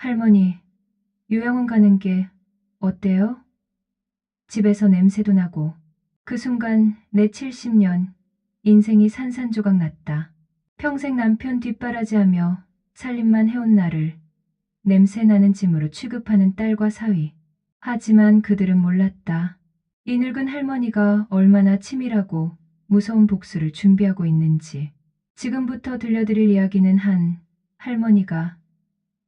할머니, 요양원 가는 게 어때요? 집에서 냄새도 나고. 그 순간 내 70년 인생이 산산조각 났다. 평생 남편 뒷바라지하며 살림만 해온 나를 냄새 나는 짐으로 취급하는 딸과 사위. 하지만 그들은 몰랐다. 이 늙은 할머니가 얼마나 치밀하고 무서운 복수를 준비하고 있는지. 지금부터 들려드릴 이야기는 한 할머니가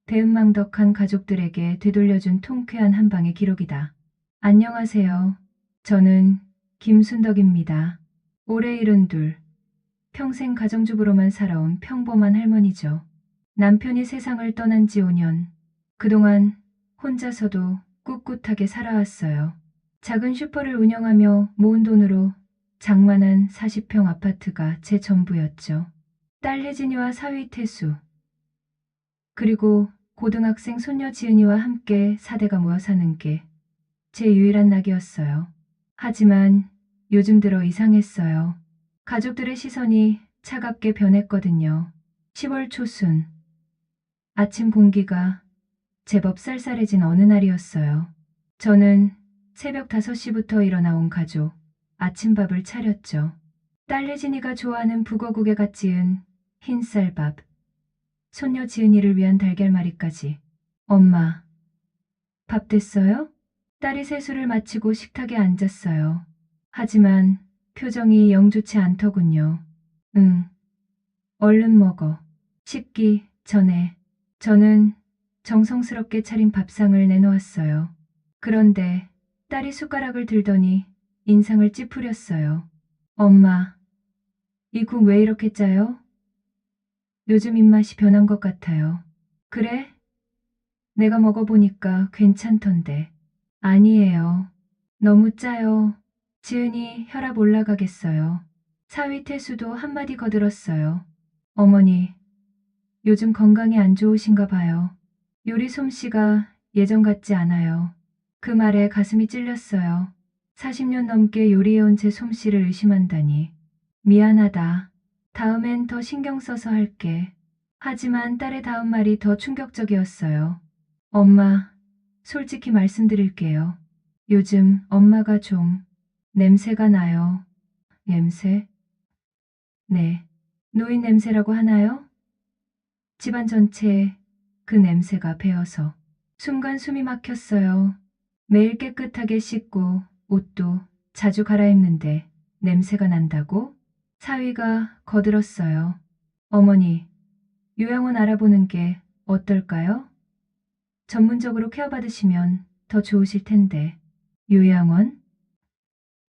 배은망덕한 가족들에게 되돌려준 통쾌한 한 방의 기록이다. 안녕하세요. 저는 김순덕입니다. 올해 72, 평생 가정주부로만 살아온 평범한 할머니죠. 남편이 세상을 떠난 지 5년. 그동안 혼자서도 꿋꿋하게 살아왔어요. 작은 슈퍼를 운영하며 모은 돈으로 장만한 40평 아파트가 제 전부였죠. 딸 혜진이와 사위 태수, 그리고 고등학생 손녀 지은이와 함께 4대가 모여 사는 게 제 유일한 낙이었어요. 하지만 요즘 들어 이상했어요. 가족들의 시선이 차갑게 변했거든요. 10월 초순, 아침 공기가 제법 쌀쌀해진 어느 날이었어요. 저는 새벽 5시부터 일어나 온 가족 아침밥을 차렸죠. 딸 혜진이가 좋아하는 북어국에 갓 지은 흰쌀밥, 손녀 지은이를 위한 달걀말이까지. 엄마, 밥 됐어요? 딸이 세수를 마치고 식탁에 앉았어요. 하지만 표정이 영 좋지 않더군요. 응, 얼른 먹어. 식기 전에. 저는 정성스럽게 차린 밥상을 내놓았어요. 그런데 딸이 숟가락을 들더니 인상을 찌푸렸어요. 엄마, 이 국 왜 이렇게 짜요? 요즘 입맛이 변한 것 같아요. 그래? 내가 먹어보니까 괜찮던데. 아니에요. 너무 짜요. 지은이 혈압 올라가겠어요. 사위 태수도 한마디 거들었어요. 어머니, 요즘 건강이 안 좋으신가 봐요. 요리 솜씨가 예전 같지 않아요. 그 말에 가슴이 찔렸어요. 40년 넘게 요리해온 제 솜씨를 의심한다니. 미안하다. 다음엔 더 신경 써서 할게. 하지만 딸의 다음 말이 더 충격적이었어요. 엄마, 솔직히 말씀드릴게요. 요즘 엄마가 좀 냄새가 나요. 냄새? 네. 노인 냄새라고 하나요? 집안 전체에 그 냄새가 배어서 순간 숨이 막혔어요. 매일 깨끗하게 씻고 옷도 자주 갈아입는데 냄새가 난다고? 사위가 거들었어요. 어머니, 요양원 알아보는 게 어떨까요? 전문적으로 케어받으시면 더 좋으실 텐데. 요양원?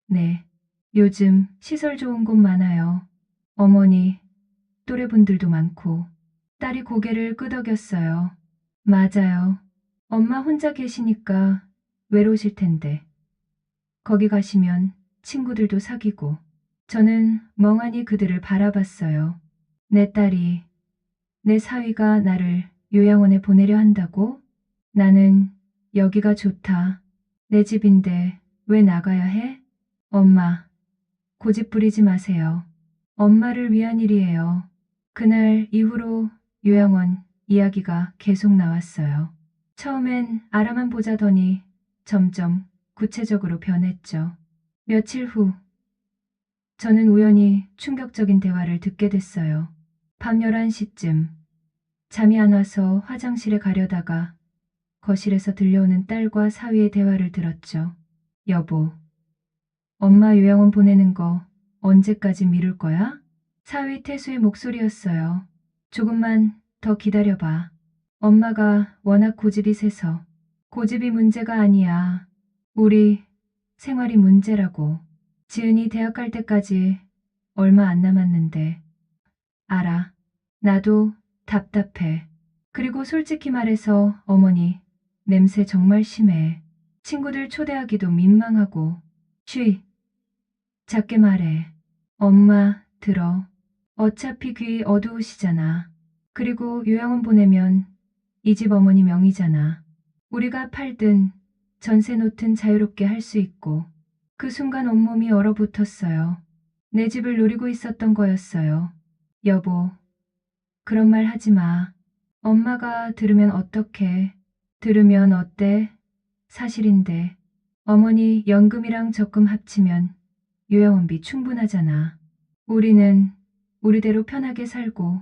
네. 요즘 시설 좋은 곳 많아요. 어머니, 또래분들도 많고. 딸이 고개를 끄덕였어요. 맞아요. 엄마 혼자 계시니까 외로우실 텐데. 거기 가시면 친구들도 사귀고. 저는 멍하니 그들을 바라봤어요. 내 딸이, 내 사위가 나를 요양원에 보내려 한다고? 나는 여기가 좋다. 내 집인데 왜 나가야 해? 엄마, 고집 부리지 마세요. 엄마를 위한 일이에요. 그날 이후로 요양원 이야기가 계속 나왔어요. 처음엔 알아만 보자더니 점점 구체적으로 변했죠. 며칠 후, 저는 우연히 충격적인 대화를 듣게 됐어요. 밤 11시쯤, 잠이 안 와서 화장실에 가려다가 거실에서 들려오는 딸과 사위의 대화를 들었죠. 여보, 엄마 요양원 보내는 거 언제까지 미룰 거야? 사위 태수의 목소리였어요. 조금만 더 기다려봐. 엄마가 워낙 고집이 세서. 고집이 문제가 아니야. 우리 생활이 문제라고. 지은이 대학 갈 때까지 얼마 안 남았는데. 알아. 나도 답답해. 그리고 솔직히 말해서 어머니, 냄새 정말 심해. 친구들 초대하기도 민망하고. 쉬. 작게 말해. 엄마, 들어. 어차피 귀 어두우시잖아. 그리고 요양원 보내면 이 집 어머니 명의잖아. 우리가 팔든 전세 놓든 자유롭게 할 수 있고. 그 순간 온몸이 얼어붙었어요. 내 집을 노리고 있었던 거였어요. 여보, 그런 말 하지 마. 엄마가 들으면 어떡해? 들으면 어때? 사실인데. 어머니 연금이랑 적금 합치면 요양원비 충분하잖아. 우리는 우리대로 편하게 살고.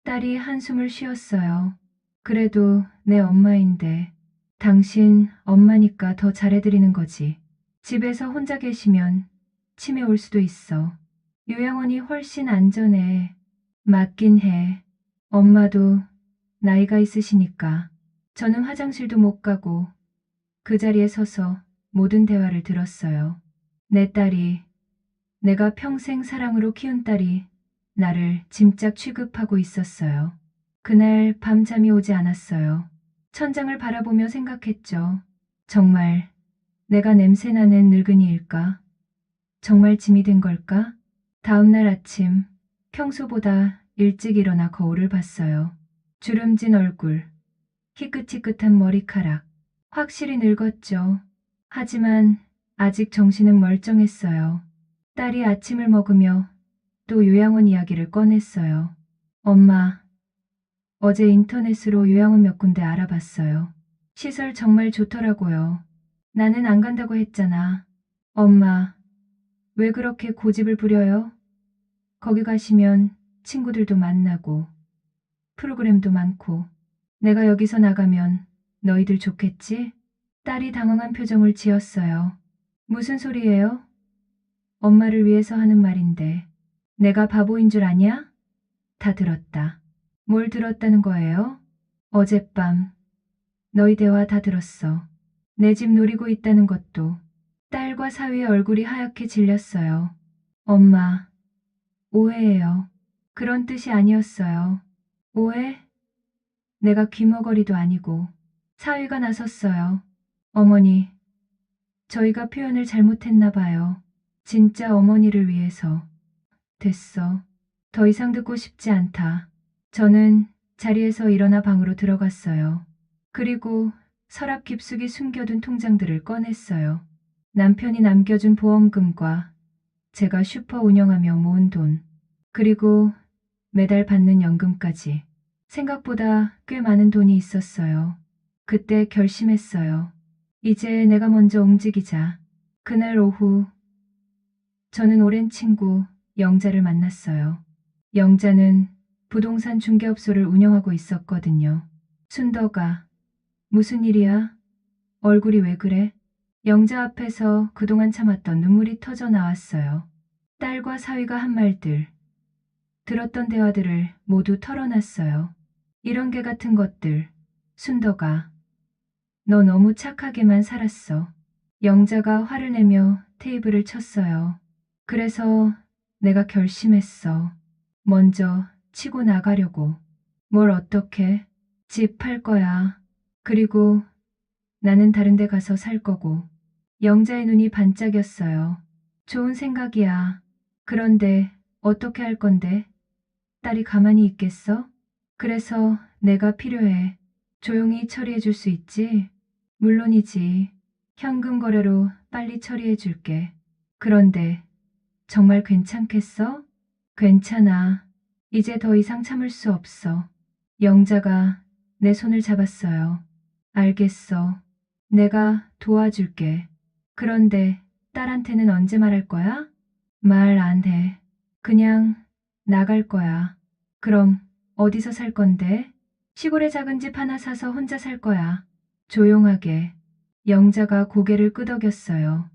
딸이 한숨을 쉬었어요. 그래도 내 엄마인데 당신 엄마니까 더 잘해드리는 거지. 집에서 혼자 계시면 치매 올 수도 있어. 요양원이 훨씬 안전해. 맞긴 해. 엄마도 나이가 있으시니까. 저는 화장실도 못 가고 그 자리에 서서 모든 대화를 들었어요. 내 딸이, 내가 평생 사랑으로 키운 딸이 나를 짐짝 취급하고 있었어요. 그날 밤 잠이 오지 않았어요. 천장을 바라보며 생각했죠. 정말 내가 냄새나는 늙은이일까? 정말 짐이 된 걸까? 다음 날 아침, 평소보다 일찍 일어나 거울을 봤어요. 주름진 얼굴, 희끗희끗한 머리카락, 확실히 늙었죠. 하지만 아직 정신은 멀쩡했어요. 딸이 아침을 먹으며 또 요양원 이야기를 꺼냈어요. 엄마, 어제 인터넷으로 요양원 몇 군데 알아봤어요. 시설 정말 좋더라고요. 나는 안 간다고 했잖아. 엄마, 왜 그렇게 고집을 부려요? 거기 가시면 친구들도 만나고 프로그램도 많고 내가 여기서 나가면 너희들 좋겠지? 딸이 당황한 표정을 지었어요. 무슨 소리예요? 엄마를 위해서 하는 말인데 내가 바보인 줄 아냐? 다 들었다. 뭘 들었다는 거예요? 어젯밤 너희 대화 다 들었어. 내 집 노리고 있다는 것도. 딸과 사위의 얼굴이 하얗게 질렸어요. 엄마, 오해예요. 그런 뜻이 아니었어요. 오해? 내가 귀머거리도 아니고. 사위가 나섰어요. 어머니, 저희가 표현을 잘못했나 봐요. 진짜 어머니를 위해서. 됐어. 더 이상 듣고 싶지 않다. 저는 자리에서 일어나 방으로 들어갔어요. 그리고 서랍 깊숙이 숨겨둔 통장들을 꺼냈어요. 남편이 남겨준 보험금과 제가 슈퍼 운영하며 모은 돈, 그리고 매달 받는 연금까지. 생각보다 꽤 많은 돈이 있었어요. 그때 결심했어요. 이제 내가 먼저 움직이자. 그날 오후 저는 오랜 친구 영자를 만났어요. 영자는 부동산 중개업소를 운영하고 있었거든요. 순덕아, 무슨 일이야? 얼굴이 왜 그래? 영자 앞에서 그동안 참았던 눈물이 터져 나왔어요. 딸과 사위가 한 말들, 들었던 대화들을 모두 털어놨어요. 이런 개 같은 것들, 순덕아, 너 너무 착하게만 살았어. 영자가 화를 내며 테이블을 쳤어요. 그래서 내가 결심했어. 먼저 치고 나가려고. 뭘 어떻게? 집 팔 거야. 그리고 나는 다른 데 가서 살 거고. 영자의 눈이 반짝였어요. 좋은 생각이야. 그런데 어떻게 할 건데? 딸이 가만히 있겠어? 그래서 내가 필요해. 조용히 처리해 줄 수 있지? 물론이지. 현금 거래로 빨리 처리해 줄게. 그런데 정말 괜찮겠어? 괜찮아. 이제 더 이상 참을 수 없어. 영자가 내 손을 잡았어요. 알겠어. 내가 도와줄게. 그런데 딸한테는 언제 말할 거야? 말 안 해. 그냥 나갈 거야. 그럼 어디서 살 건데? 시골에 작은 집 하나 사서 혼자 살 거야. 조용하게. 영자가 고개를 끄덕였어요.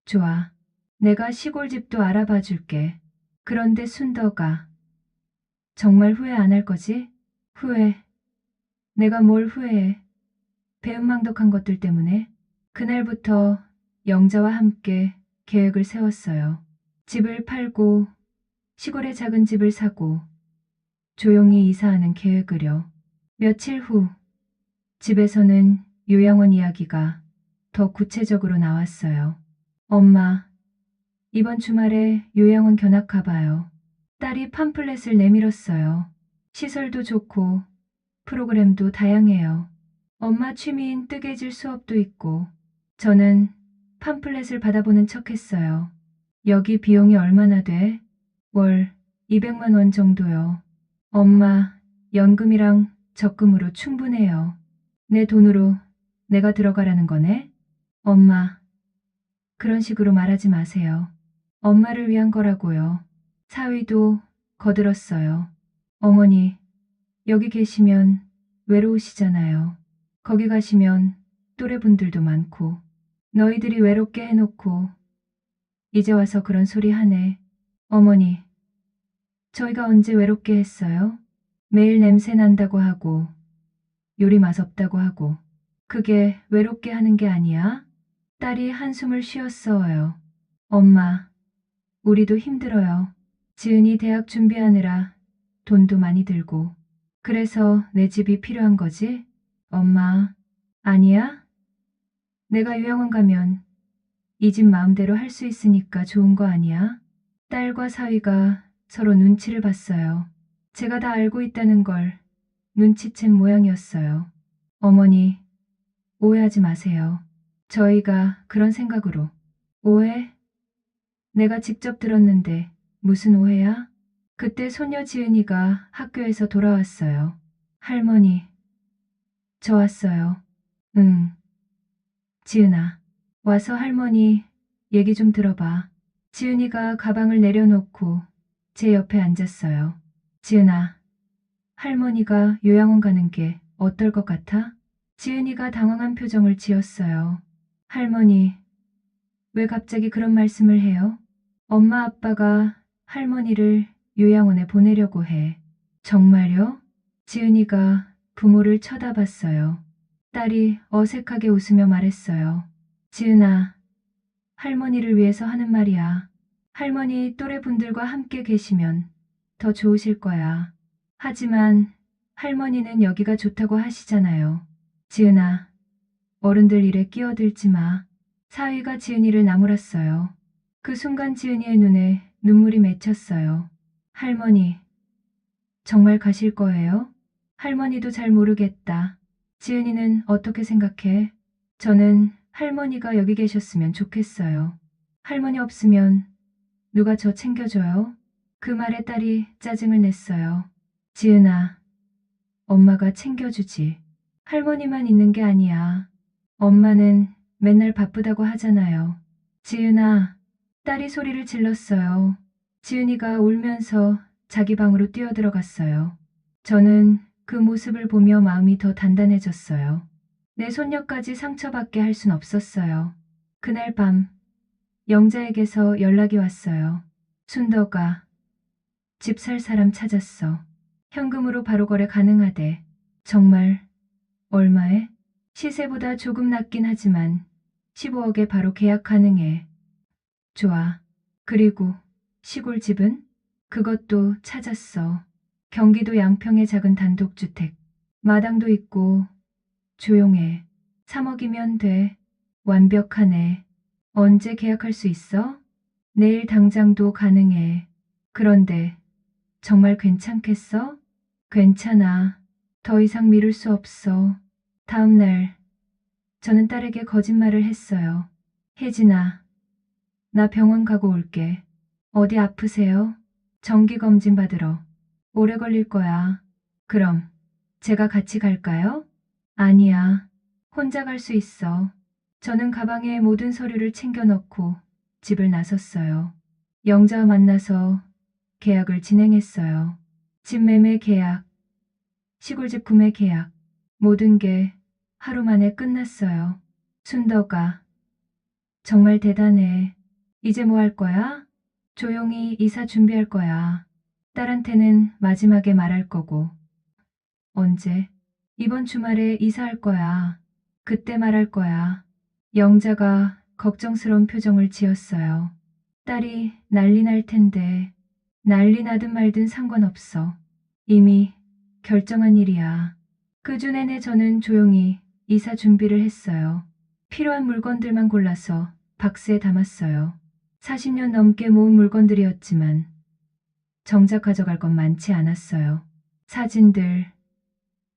좋아. 내가 시골집도 알아봐 줄게. 그런데 순덕아, 정말 후회 안 할 거지? 후회. 내가 뭘 후회해? 배은망덕한 것들 때문에. 그날부터 영자와 함께 계획을 세웠어요. 집을 팔고 시골에 작은 집을 사고 조용히 이사하는 계획을요. 며칠 후 집에서는 요양원 이야기가 더 구체적으로 나왔어요. 엄마, 이번 주말에 요양원 견학 가봐요. 딸이 팜플렛을 내밀었어요. 시설도 좋고 프로그램도 다양해요. 엄마 취미인 뜨개질 수업도 있고 저는 팜플렛을 받아보는 척했어요. 여기 비용이 얼마나 돼? 월 200만 원 정도요. 엄마, 연금이랑 적금으로 충분해요. 내 돈으로 내가 들어가라는 거네? 엄마, 그런 식으로 말하지 마세요. 엄마를 위한 거라고요. 사위도 거들었어요. 어머니, 여기 계시면 외로우시잖아요. 거기 가시면 또래분들도 많고 너희들이 외롭게 해놓고 이제 와서 그런 소리 하네. 어머니, 저희가 언제 외롭게 했어요? 매일 냄새 난다고 하고 요리 맛없다고 하고 그게 외롭게 하는 게 아니야? 딸이 한숨을 쉬었어요. 엄마, 우리도 힘들어요. 지은이 대학 준비하느라 돈도 많이 들고 그래서 내 집이 필요한 거지? 엄마, 아니야? 내가 요양원 가면 이 집 마음대로 할 수 있으니까 좋은 거 아니야? 딸과 사위가 서로 눈치를 봤어요. 제가 다 알고 있다는 걸 눈치챈 모양이었어요. 어머니, 오해하지 마세요. 저희가 그런 생각으로. 오해? 내가 직접 들었는데 무슨 오해야? 그때 소녀 지은이가 학교에서 돌아왔어요. 할머니, 저 왔어요. 응. 지은아, 와서 할머니 얘기 좀 들어봐. 지은이가 가방을 내려놓고 제 옆에 앉았어요. 지은아, 할머니가 요양원 가는 게 어떨 것 같아? 지은이가 당황한 표정을 지었어요. 할머니, 왜 갑자기 그런 말씀을 해요? 엄마 아빠가 할머니를 요양원에 보내려고 해. 정말요? 지은이가 부모를 쳐다봤어요. 딸이 어색하게 웃으며 말했어요. 지은아, 할머니를 위해서 하는 말이야. 할머니 또래분들과 함께 계시면 더 좋으실 거야. 하지만 할머니는 여기가 좋다고 하시잖아요. 지은아, 어른들 일에 끼어들지 마. 사위가 지은이를 나무랐어요. 그 순간 지은이의 눈에 눈물이 맺혔어요. 할머니, 정말 가실 거예요? 할머니도 잘 모르겠다. 지은이는 어떻게 생각해? 저는 할머니가 여기 계셨으면 좋겠어요. 할머니 없으면 누가 저 챙겨줘요? 그 말에 딸이 짜증을 냈어요. 지은아, 엄마가 챙겨주지. 할머니만 있는 게 아니야. 엄마는 맨날 바쁘다고 하잖아요. 지은아, 딸이 소리를 질렀어요. 지은이가 울면서 자기 방으로 뛰어들어갔어요. 저는 그 모습을 보며 마음이 더 단단해졌어요. 내 손녀까지 상처받게 할 순 없었어요. 그날 밤 영자에게서 연락이 왔어요. 순덕아, 집 살 사람 찾았어. 현금으로 바로 거래 가능하대. 정말 얼마에? 시세보다 조금 낮긴 하지만 15억에 바로 계약 가능해. 좋아. 그리고 시골집은? 그것도 찾았어. 경기도 양평의 작은 단독주택. 마당도 있고 조용해. 3억이면 돼. 완벽하네. 언제 계약할 수 있어? 내일 당장도 가능해. 그런데 정말 괜찮겠어? 괜찮아. 더 이상 미룰 수 없어. 다음 날 저는 딸에게 거짓말을 했어요. 혜진아, 나 병원 가고 올게. 어디 아프세요? 정기검진 받으러. 오래 걸릴 거야. 그럼 제가 같이 갈까요? 아니야. 혼자 갈 수 있어. 저는 가방에 모든 서류를 챙겨 넣고 집을 나섰어요. 영자와 만나서 계약을 진행했어요. 집 매매 계약, 시골집 구매 계약, 모든 게 하루 만에 끝났어요. 순덕아, 정말 대단해. 이제 뭐 할 거야? 조용히 이사 준비할 거야. 딸한테는 마지막에 말할 거고. 언제? 이번 주말에 이사할 거야. 그때 말할 거야. 영자가 걱정스러운 표정을 지었어요. 딸이 난리 날 텐데. 난리 나든 말든 상관없어. 이미 결정한 일이야. 그 주 내내 저는 조용히 이사 준비를 했어요. 필요한 물건들만 골라서 박스에 담았어요. 40년 넘게 모은 물건들이었지만 정작 가져갈 건 많지 않았어요. 사진들,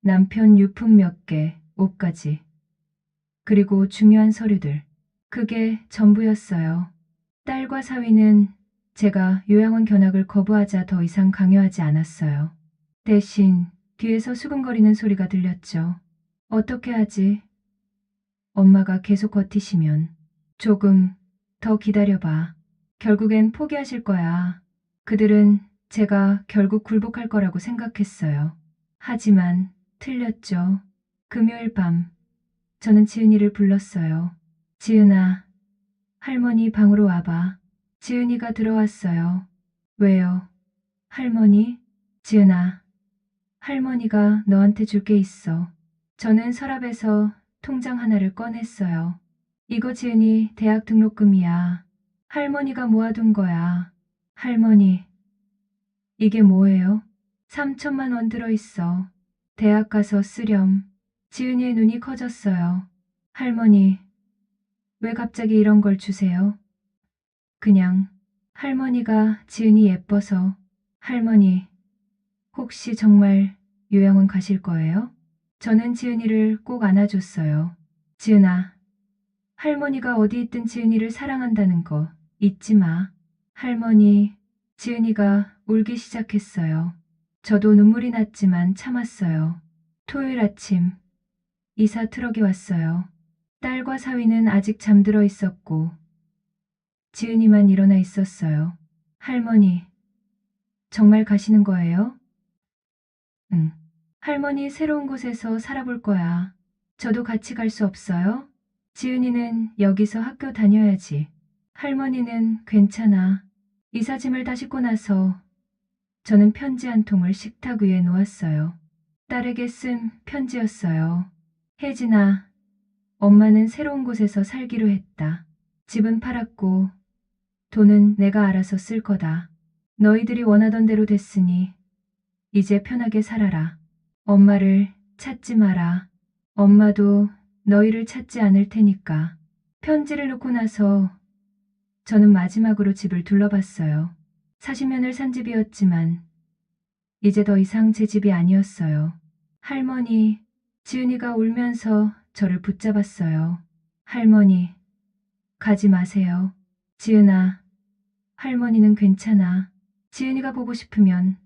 남편 유품 몇 개, 옷까지. 그리고 중요한 서류들. 그게 전부였어요. 딸과 사위는 제가 요양원 견학을 거부하자 더 이상 강요하지 않았어요. 대신 뒤에서 수근거리는 소리가 들렸죠. 어떻게 하지? 엄마가 계속 버티시면. 조금 더 기다려봐. 결국엔 포기하실 거야. 그들은 제가 결국 굴복할 거라고 생각했어요. 하지만 틀렸죠. 금요일 밤 저는 지은이를 불렀어요. 지은아, 할머니 방으로 와봐. 지은이가 들어왔어요. 왜요? 할머니? 지은아, 할머니가 너한테 줄 게 있어. 저는 서랍에서 통장 하나를 꺼냈어요. 이거 지은이 대학 등록금이야. 할머니가 모아둔 거야. 할머니, 이게 뭐예요? 3천만 원 들어있어. 대학 가서 쓰렴. 지은이의 눈이 커졌어요. 할머니, 왜 갑자기 이런 걸 주세요? 그냥 할머니가 지은이 예뻐서. 할머니, 혹시 정말 요양원 가실 거예요? 저는 지은이를 꼭 안아줬어요. 지은아, 할머니가 어디 있든 지은이를 사랑한다는 거 잊지 마. 할머니, 지은이가 울기 시작했어요. 저도 눈물이 났지만 참았어요. 토요일 아침, 이사 트럭이 왔어요. 딸과 사위는 아직 잠들어 있었고, 지은이만 일어나 있었어요. 할머니, 정말 가시는 거예요? 응. 할머니 새로운 곳에서 살아볼 거야. 저도 같이 갈 수 없어요? 지은이는 여기서 학교 다녀야지. 할머니는 괜찮아. 이삿짐을 다 싣고 나서 저는 편지 한 통을 식탁 위에 놓았어요. 딸에게 쓴 편지였어요. 혜진아, 엄마는 새로운 곳에서 살기로 했다. 집은 팔았고 돈은 내가 알아서 쓸 거다. 너희들이 원하던 대로 됐으니 이제 편하게 살아라. 엄마를 찾지 마라. 엄마도 너희를 찾지 않을 테니까. 편지를 놓고 나서 저는 마지막으로 집을 둘러봤어요. 40년을 산 집이었지만 이제 더 이상 제 집이 아니었어요. 할머니, 지은이가 울면서 저를 붙잡았어요. 할머니, 가지 마세요. 지은아, 할머니는 괜찮아. 지은이가 보고 싶으면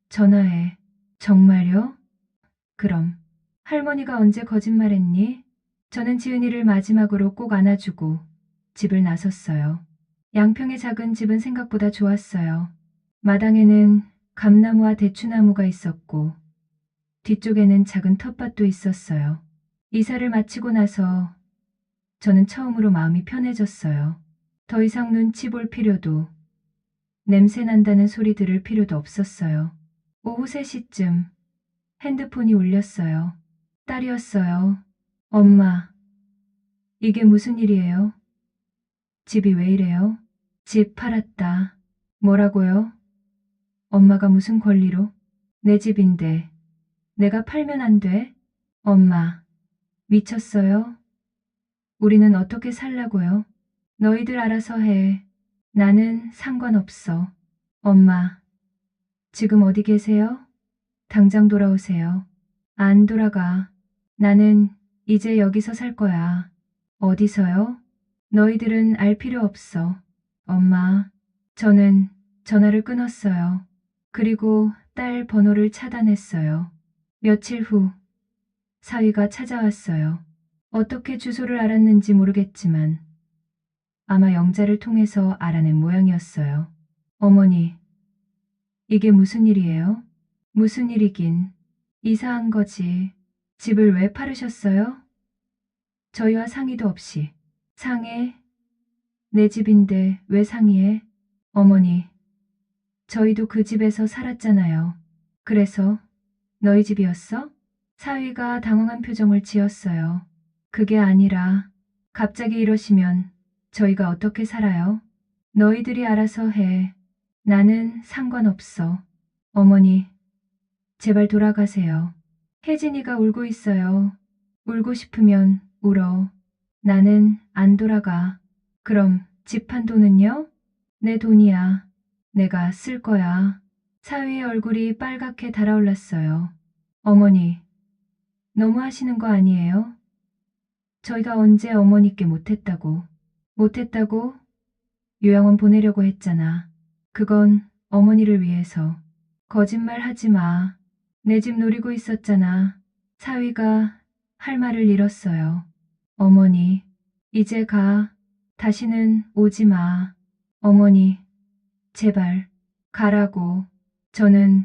전화해. 정말요? 그럼. 할머니가 언제 거짓말했니? 저는 지은이를 마지막으로 꼭 안아주고 집을 나섰어요. 양평의 작은 집은 생각보다 좋았어요. 마당에는 감나무와 대추나무가 있었고 뒤쪽에는 작은 텃밭도 있었어요. 이사를 마치고 나서 저는 처음으로 마음이 편해졌어요. 더 이상 눈치 볼 필요도, 냄새 난다는 소리 들을 필요도 없었어요. 오후 3시쯤 핸드폰이 울렸어요. 딸이었어요. 엄마, 이게 무슨 일이에요? 집이 왜 이래요? 집 팔았다. 뭐라고요? 엄마가 무슨 권리로? 내 집인데 내가 팔면 안 돼? 엄마, 미쳤어요? 우리는 어떻게 살라고요? 너희들 알아서 해. 나는 상관없어. 엄마, 지금 어디 계세요? 당장 돌아오세요. 안 돌아가. 나는 이제 여기서 살 거야. 어디서요? 너희들은 알 필요 없어. 엄마, 저는 전화를 끊었어요. 그리고 딸 번호를 차단했어요. 며칠 후 사위가 찾아왔어요. 어떻게 주소를 알았는지 모르겠지만 아마 영자를 통해서 알아낸 모양이었어요. 어머니, 이게 무슨 일이에요? 무슨 일이긴. 이사한 거지. 집을 왜 팔으셨어요? 저희와 상의도 없이. 상해? 내 집인데 왜 상의해? 어머니, 저희도 그 집에서 살았잖아요. 그래서 너희 집이었어? 사위가 당황한 표정을 지었어요. 그게 아니라 갑자기 이러시면 저희가 어떻게 살아요? 너희들이 알아서 해. 나는 상관없어. 어머니, 제발 돌아가세요. 혜진이가 울고 있어요. 울고 싶으면 울어. 나는 안 돌아가. 그럼 집 판 돈은요? 내 돈이야. 내가 쓸 거야. 사위의 얼굴이 빨갛게 달아올랐어요. 어머니, 너무 하시는 거 아니에요? 저희가 언제 어머니께 못했다고. 못했다고? 요양원 보내려고 했잖아. 그건 어머니를 위해서. 거짓말 하지 마. 내 집 노리고 있었잖아. 사위가 할 말을 잃었어요. 어머니, 이제 가. 다시는 오지 마. 어머니, 제발, 가라고. 저는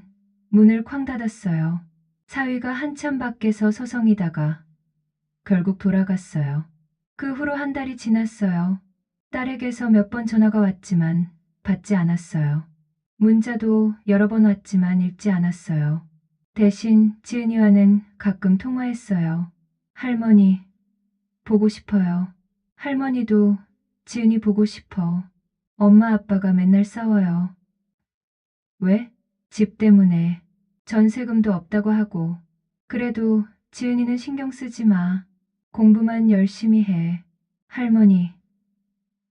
문을 쾅 닫았어요. 사위가 한참 밖에서 서성이다가 결국 돌아갔어요. 그 후로 한 달이 지났어요. 딸에게서 몇 번 전화가 왔지만 받지 않았어요. 문자도 여러 번 왔지만 읽지 않았어요. 대신 지은이와는 가끔 통화했어요. 할머니, 보고 싶어요. 할머니도 지은이 보고 싶어. 엄마 아빠가 맨날 싸워요. 왜? 집 때문에. 전세금도 없다고 하고. 그래도 지은이는 신경 쓰지 마. 공부만 열심히 해. 할머니,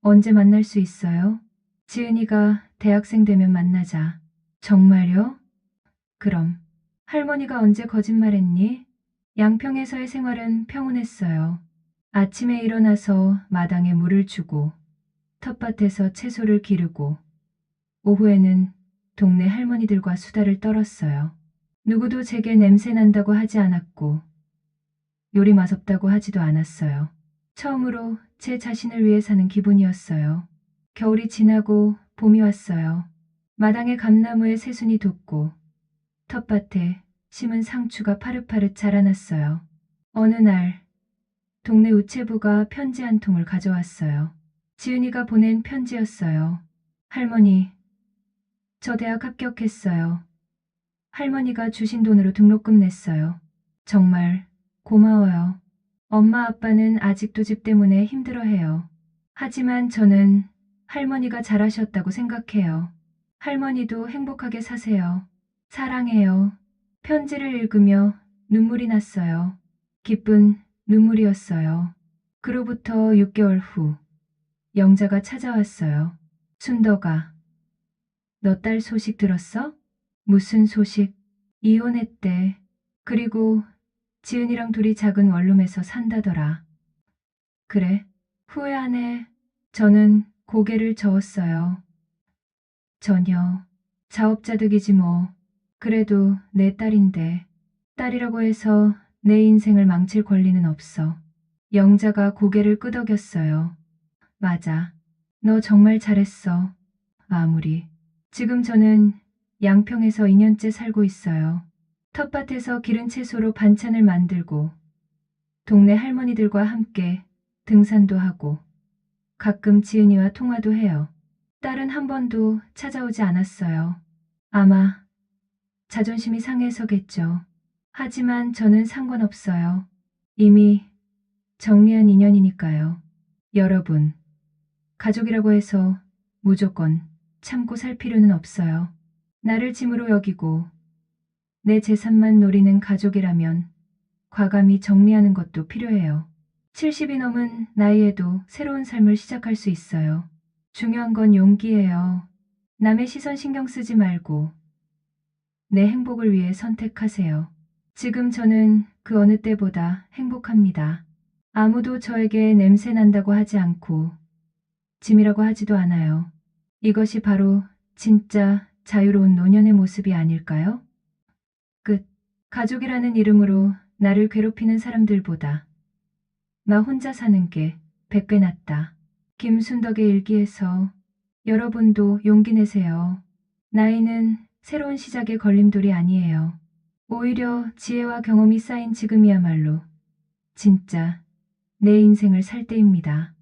언제 만날 수 있어요? 지은이가 대학생 되면 만나자. 정말요? 그럼. 할머니가 언제 거짓말했니? 양평에서의 생활은 평온했어요. 아침에 일어나서 마당에 물을 주고 텃밭에서 채소를 기르고 오후에는 동네 할머니들과 수다를 떨었어요. 누구도 제게 냄새 난다고 하지 않았고 요리 맛없다고 하지도 않았어요. 처음으로 제 자신을 위해 사는 기분이었어요. 겨울이 지나고 봄이 왔어요. 마당에 감나무에 새순이 돋고 텃밭에 심은 상추가 파릇파릇 자라났어요. 어느 날 동네 우체부가 편지 한 통을 가져왔어요. 지은이가 보낸 편지였어요. 할머니, 저 대학 합격했어요. 할머니가 주신 돈으로 등록금 냈어요. 정말 고마워요. 엄마 아빠는 아직도 집 때문에 힘들어해요. 하지만 저는 할머니가 잘하셨다고 생각해요. 할머니도 행복하게 사세요. 사랑해요. 편지를 읽으며 눈물이 났어요. 기쁜 눈물이었어요. 그로부터 6개월 후 영자가 찾아왔어요. 순덕아, 너 딸 소식 들었어? 무슨 소식? 이혼했대. 그리고 지은이랑 둘이 작은 원룸에서 산다더라. 그래? 후회 안 해. 저는 고개를 저었어요. 전혀. 자업자득이지 뭐. 그래도 내 딸인데. 딸이라고 해서 내 인생을 망칠 권리는 없어. 영자가 고개를 끄덕였어요. 맞아. 너 정말 잘했어. 아무리. 지금 저는 양평에서 2년째 살고 있어요. 텃밭에서 기른 채소로 반찬을 만들고 동네 할머니들과 함께 등산도 하고 가끔 지은이와 통화도 해요. 딸은 한 번도 찾아오지 않았어요. 아마 자존심이 상해서겠죠. 하지만 저는 상관없어요. 이미 정리한 인연이니까요. 여러분, 가족이라고 해서 무조건 참고 살 필요는 없어요. 나를 짐으로 여기고 내 재산만 노리는 가족이라면 과감히 정리하는 것도 필요해요. 70이 넘은 나이에도 새로운 삶을 시작할 수 있어요. 중요한 건 용기예요. 남의 시선 신경 쓰지 말고 내 행복을 위해 선택하세요. 지금 저는 그 어느 때보다 행복합니다. 아무도 저에게 냄새 난다고 하지 않고 짐이라고 하지도 않아요. 이것이 바로 진짜 자유로운 노년의 모습이 아닐까요? 끝. 가족이라는 이름으로 나를 괴롭히는 사람들보다 나 혼자 사는 게 100배 낫다. 김순덕의 일기에서 여러분도 용기 내세요. 나이는 새로운 시작의 걸림돌이 아니에요. 오히려 지혜와 경험이 쌓인 지금이야말로 진짜 내 인생을 살 때입니다.